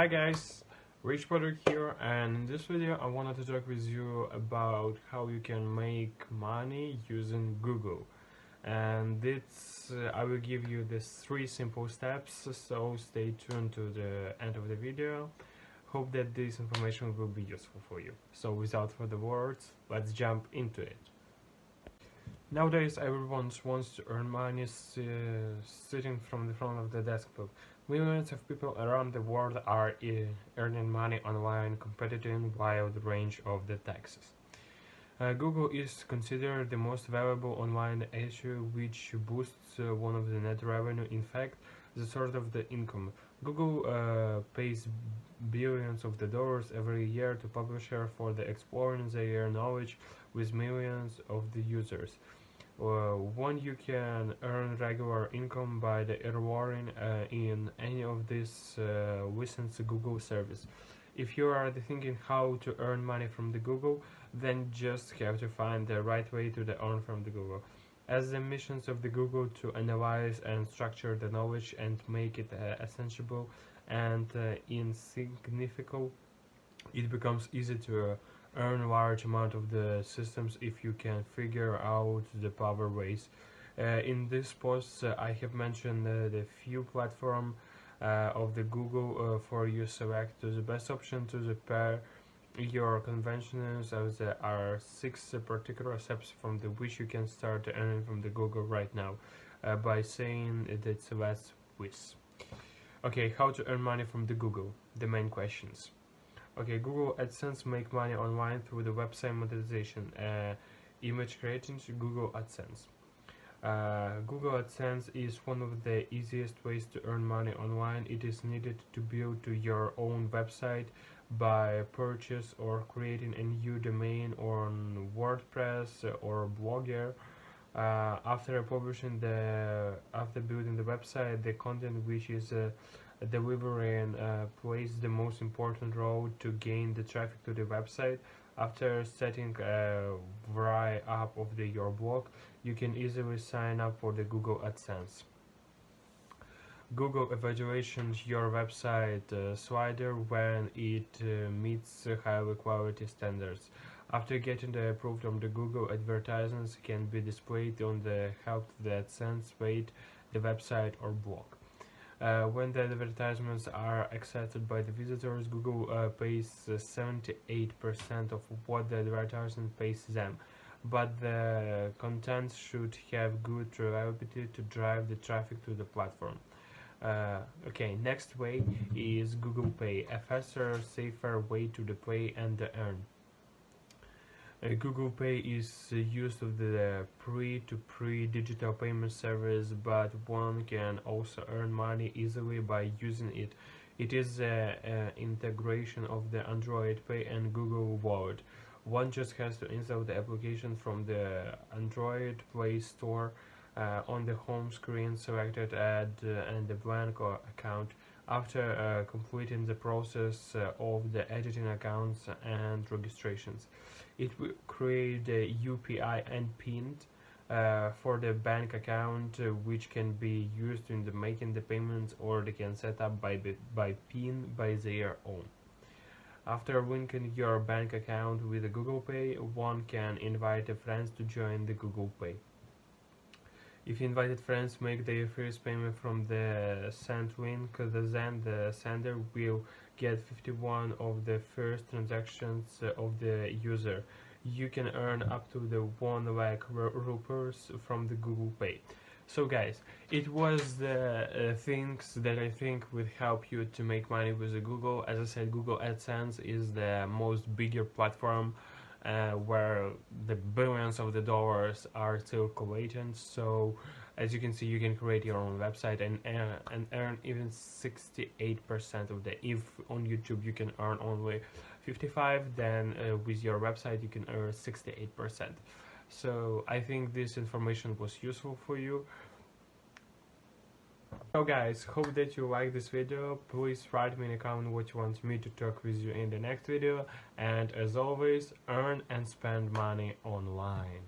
Hi guys, Rich Potter here, and in this video I wanted to talk with you about how you can make money using Google. And I will give you these 3 simple steps, so stay tuned to the end of the video. Hope that this information will be useful for you. So without further words, let's jump into it. Nowadays, everyone wants to earn money sitting from the front of the desktop. Millions of people around the world are earning money online, competing wide range of the taxes. Google is considered the most valuable online issue, which boosts one of the net revenue. In fact, the source of the income. Google pays billions of the dollars every year to publishers for the exploring their knowledge with millions of the users. One, you can earn regular income by the enrolling in any of these licensed Google service. If you are thinking how to earn money from the Google, then just have to find the right way to earn from the Google. As the missions of the Google to analyze and structure the knowledge and make it accessible and insignificant, it becomes easy to earn large amount of the systems if you can figure out the power ways. In this post, I have mentioned the few platform of the Google for you select the best option to pair your conventions, as there are 6 particular steps from which you can start earning from the Google right now by saying that let's whiz. Okay, how to earn money from the Google? The main questions. Okay, Google AdSense make money online through the website monetization, image creating, Google AdSense. Google AdSense is one of the easiest ways to earn money online. It is needed to build to your own website by purchase or creating a new domain on WordPress or Blogger. After building the website, the content which is delivering plays the most important role to gain the traffic to the website. After setting right up of your blog, you can easily sign up for the Google AdSense. Google evaluates your website slider when it meets high quality standards. After getting the approved from the Google, advertisements can be displayed on the help the AdSense page, the website or blog. When the advertisements are accepted by the visitors, Google pays 78% of what the advertisement pays them, but the content should have good reliability to drive the traffic to the platform. Okay, next way is Google Pay, a faster, safer way to pay and earn. Google Pay is used of the pre digital payment service, but one can also earn money easily by using it. It is an integration of the Android Pay and Google Wallet. One just has to install the application from the Android Play Store. On the home screen, selected add and the blank account. After completing the process of the editing accounts and registrations, it will create the UPI and PIN for the bank account, which can be used in making the payments, or they can set up by PIN by their own. After linking your bank account with the Google Pay, one can invite a friends to join the Google Pay. If invited friends make their first payment from the sent link, then the sender will get 51 of the first transactions of the user. You can earn up to the 1 lakh rupees from the Google Pay. So guys, it was the things that I think would help you to make money with the Google. As I said, Google AdSense is the most bigger platform where the billions of the dollars are circulating. So as you can see, you can create your own website and earn even 68% of the. If on YouTube you can earn only 55, then with your website you can earn 68%. So I think this information was useful for you. So guys, hope that you like this video. Please write me in a comment what you want me to talk with you in the next video, and as always, earn and spend money online.